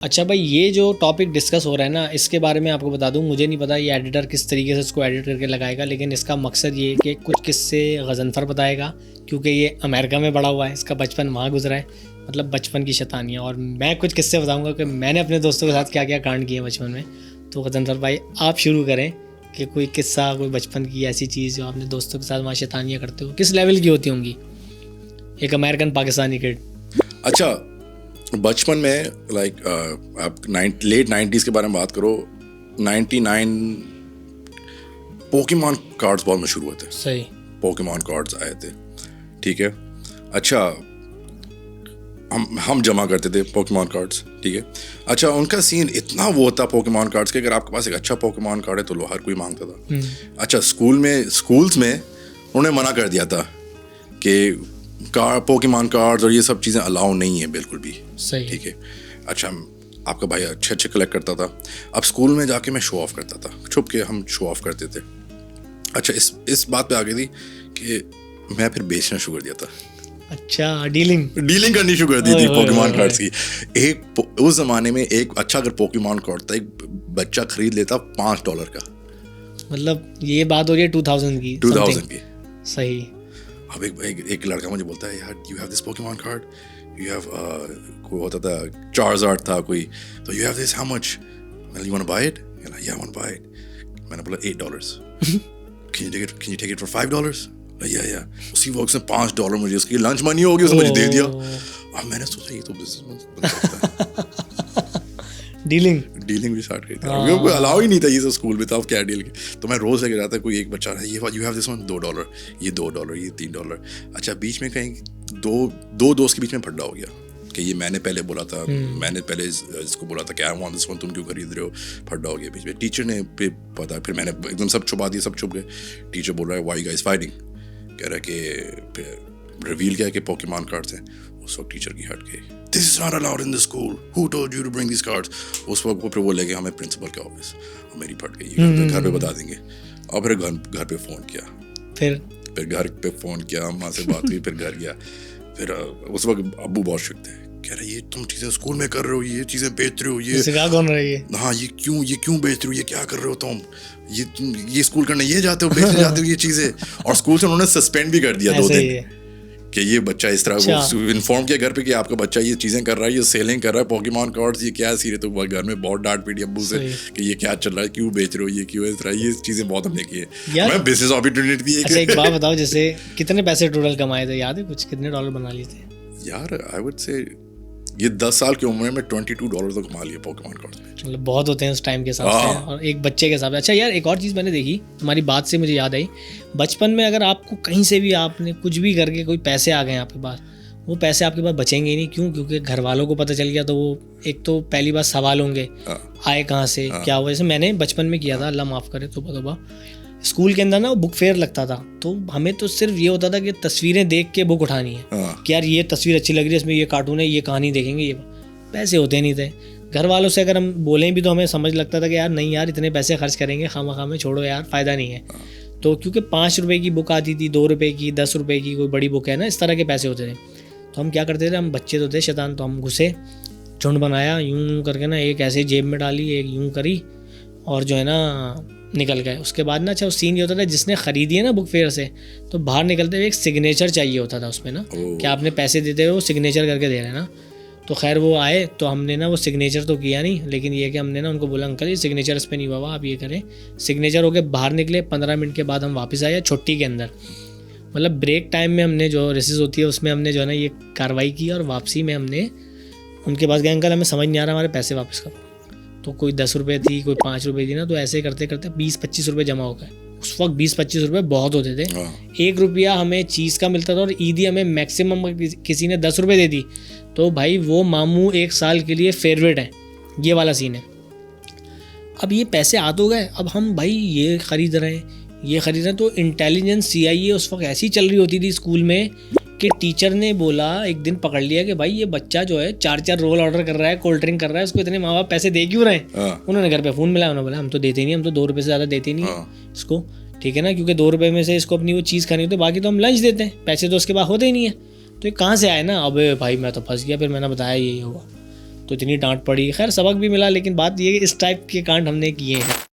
अच्छा भाई, ये जो टॉपिक डिस्कस हो रहा है ना, इसके बारे में आपको बता दूं, मुझे नहीं पता ये एडिटर किस तरीके से इसको एडिट करके लगाएगा, लेकिन इसका मकसद ये है कि कुछ किस्से गज़नफ़र बताएगा, क्योंकि ये अमेरिका में बड़ा हुआ है, इसका बचपन वहाँ गुजरा है, मतलब बचपन की शैतानियाँ। और मैं कुछ किस्से बताऊँगा कि मैंने अपने दोस्तों के साथ क्या क्या कांड किए बचपन में। तो गज़नफ़र भाई, आप शुरू करें कि कोई किस्सा, कोई बचपन की ऐसी चीज़ जो आपने दोस्तों के साथ वहाँ शैतानियाँ करते हो, किस लेवल की होती होंगी, एक अमेरिकन पाकिस्तानी किड। अच्छा, बचपन में आप लेट 90s के बारे में बात करो, 99 पोकेमॉन कार्ड्स बहुत मशहूर हुए थे। सही, पोकेमॉन कार्ड्स आए थे, ठीक है। अच्छा, हम जमा करते थे पोकेमॉन कार्ड्स, ठीक है। अच्छा, उनका सीन इतना वो था पोकेमॉन कार्ड्स के, अगर आपके पास एक अच्छा पोकेमॉन कार्ड है तो हर कोई मांगता था। अच्छा, स्कूल्स में उन्होंने मना कर दिया था कि पोकेमॉन कार्ड्स और ये सब चीज़ें अलाउ नहीं है बिल्कुल भी। सही, ठीक है। अच्छा, आपका भाई अच्छे कलेक्ट करता था। अब स्कूल में जाके मैं शो ऑफ करता था, छुप के हम शो ऑफ करते थे। अच्छा, इस बात पे आ गई थी कि मैं फिर बेचना शुरू कर दिया था। अच्छा, डीलिंग करनी शुरू कर दी थी पोकेमॉन कार्ड्स की। उस ज़माने में एक अच्छा अगर पोकेमॉन कार्ड था, एक बच्चा खरीद लेता $5 का। मतलब ये बात हो रही है 2000 की। सही। अब एक लड़का मुझे बोलता है, यार you have this Pokemon card, you have कोई होता था चार्जर्ड था कोई, तो you have this, how much, you want to buy it? Yeah, I want to buy it. मैंने बोला $8। Can you take it for $5? Yeah. उसी वक्त से $5 मुझे उसकी लंच मनी होगी, उसने मुझे दे दिया। अब मैंने सोचा ये तो बिजनेस डीलिंग भी स्टार्ट करी थी। कोई अलाउ ही नहीं था ये सब स्कूल में, था क्या डील की। तो मैं रोज लेके जाता, कोई एक बच्चा ये यू हैव दिस वन, $2, ये $2, ये $3। अच्छा, बीच में कहीं दो दोस्त के बीच में फड्डा हो गया कि ये मैंने पहले बोला था, मैंने पहले इसको बोला था कि आई वांट दिस वन, तुम क्यों खरीद रहे हो। फड्डा हो गया बीच में। टीचर ने पता, फिर मैंने एकदम सब छुपा दिया, सब छुप गए। टीचर बोल रहा है, व्हाई यू गाइस फाइटिंग? कह रहा है कि रिवील किया कि पोकेमॉन कार्ड्स हैं। उस वक्त टीचर की हट गई, this is not allowed in the school, who told you to bring this cards. उस वक्त फिर वो ले गए हमें प्रिंसिपल के ऑफिस, मेरी फट गई, घर पे बता देंगे। और फिर घर पे फ़ोन किया, फिर घर पे फ़ोन किया, अम्मा से बात हुई, फिर घर गया। फिर उस वक्त अब्बू बहुत शिकते हैं, कह रहे ये तुम चीज़ें स्कूल में कर रहे हो, ये चीज़ें बेच रहे हो, ये सिखा कौन रही है? हाँ, ये क्यों बेच रहे हो, ये क्या कर रहे हो तुम, ये स्कूल करने ये जाते हो, बेचने जाते हो ये चीज़ें। और स्कूल से उन्होंने सस्पेंड भी कर दिया 2 दिन कि ये बच्चा इस तरह इन्फॉर्म किया घर पे कि आपका बच्चा ये चीज़ें कर रहा है, ये सेलिंग कर रहा है पोकेमॉन कार्ड्स, ये क्या सीरियस। तो घर में बहुत डांट पीटी अब्बू से कि ये क्या चल रहा है, क्यों बेच रहे हो, ये क्यों इस तरह, ये चीज़ें बहुत हमने की है। मैं बिजनेस अपॉर्चुनिटी दी है। अच्छा, एक बात बताओ, जैसे कितने पैसे टोटल कमाए थे, याद है कुछ? कितने डॉलर बना लिए थे? यार आई वुड से ये 10 साल की उम्र में $22 तो कमा लिया पोकेमॉन कार्ड्स में। मतलब बहुत होते हैं उस टाइम के हिसाब से, और एक बच्चे के हिसाब से। अच्छा यार, एक और चीज़ मैंने देखी, तुम्हारी बात से मुझे याद आई, बचपन में अगर आपको कहीं से भी आपने कुछ भी करके कोई पैसे आ गए आपके पास, वो पैसे आपके पास बचेंगे ही नहीं। क्यों? क्योंकि घर वालों को पता चल गया तो वो एक तो पहली बात सवाल होंगे, आए कहाँ से, क्या हुआ। जैसे मैंने बचपन में किया था, अल्लाह माफ़ करे, तो स्कूल के अंदर ना बुक फेयर लगता था, तो हमें तो सिर्फ ये होता था कि तस्वीरें देख के बुक उठानी है कि यार ये तस्वीर अच्छी लग रही है, इसमें ये कार्टून है, ये कहानी देखेंगे। ये पैसे होते नहीं थे। घर वालों से अगर हम बोलें भी तो हमें समझ लगता था कि यार नहीं यार, इतने पैसे खर्च करेंगे खामा में, छोड़ो यार, फ़ायदा नहीं है। तो क्योंकि ₹5 की बुक आती थी, ₹2 की, ₹10 की, कोई बड़ी बुक है ना, इस तरह के पैसे होते थे। तो हम क्या करते थे, हम बच्चे तो थे शैतान, तो हम घुसे, झुंड बनाया, यूँ करके ना, एक ऐसे जेब में डाली, एक यूँ करी, और जो है ना निकल गए। उसके बाद ना, अच्छा उस सीन ये होता था, जिसने ख़रीदी है ना बुक फेयर से, तो बाहर निकलते हुए एक सिग्नेचर चाहिए होता था उसमें ना, कि आपने पैसे देते हुए वो सिग्नेचर करके दे रहे हैं ना। तो खैर वो आए, तो हमने ना वो सिग्नेचर तो किया नहीं, लेकिन ये कि हमने ना उनको बोला, अंकल ये सिग्नेचर इस पर नहीं हुआ, आप ये करें। सिग्नेचर होके बाहर निकले, 15 मिनट के बाद हम वापस आए छुट्टी के अंदर, मतलब ब्रेक टाइम में हमने, जो रेसेस होती है उसमें हमने जो है ना ये कार्रवाई की, और वापसी में हमने उनके पास गए, अंकल हमें समझ नहीं आ रहा, हमारे पैसे वापस करो। तो कोई ₹10 थी, कोई ₹5 थी ना, तो ऐसे करते करते ₹20-25 जमा हो गए। उस वक्त ₹20-25 बहुत होते थे। ₹1 हमें चीज़ का मिलता था, और ईदी हमें मैक्सिमम किसी ने ₹10 दे दी तो भाई वो मामू 1 साल के लिए फेवरेट है, ये वाला सीन है। अब ये पैसे आ तो गए, अब हम भाई ये ख़रीद रहे हैं, तो इंटेलिजेंस CIA उस वक्त ऐसी चल रही होती थी स्कूल में कि टीचर ने बोला, एक दिन पकड़ लिया कि भाई ये बच्चा जो है 4 रोल ऑर्डर कर रहा है, कोल्ड ड्रिंक कर रहा है, उसको इतने माँ बाप पैसे दे क्यों रहे हैं? उन्होंने घर पे फ़ोन मिलाया, उन्होंने बोला हम तो देते नहीं, हम तो $2 से ज़्यादा देते नहीं इसको, ठीक है ना, क्योंकि $2 में से इसको अपनी वो चीज़ खानी होती है, बाकी तो हम लंच देते हैं, पैसे तो उसके पास होते ही नहीं है। तो ये कहाँ से आए ना, अबे भाई मैं तो फंस गया। फिर मैंने बताया ये हुआ, तो इतनी डांट पड़ी, खैर सबक भी मिला, लेकिन बात ये है कि इस टाइप के कांड हमने किए हैं।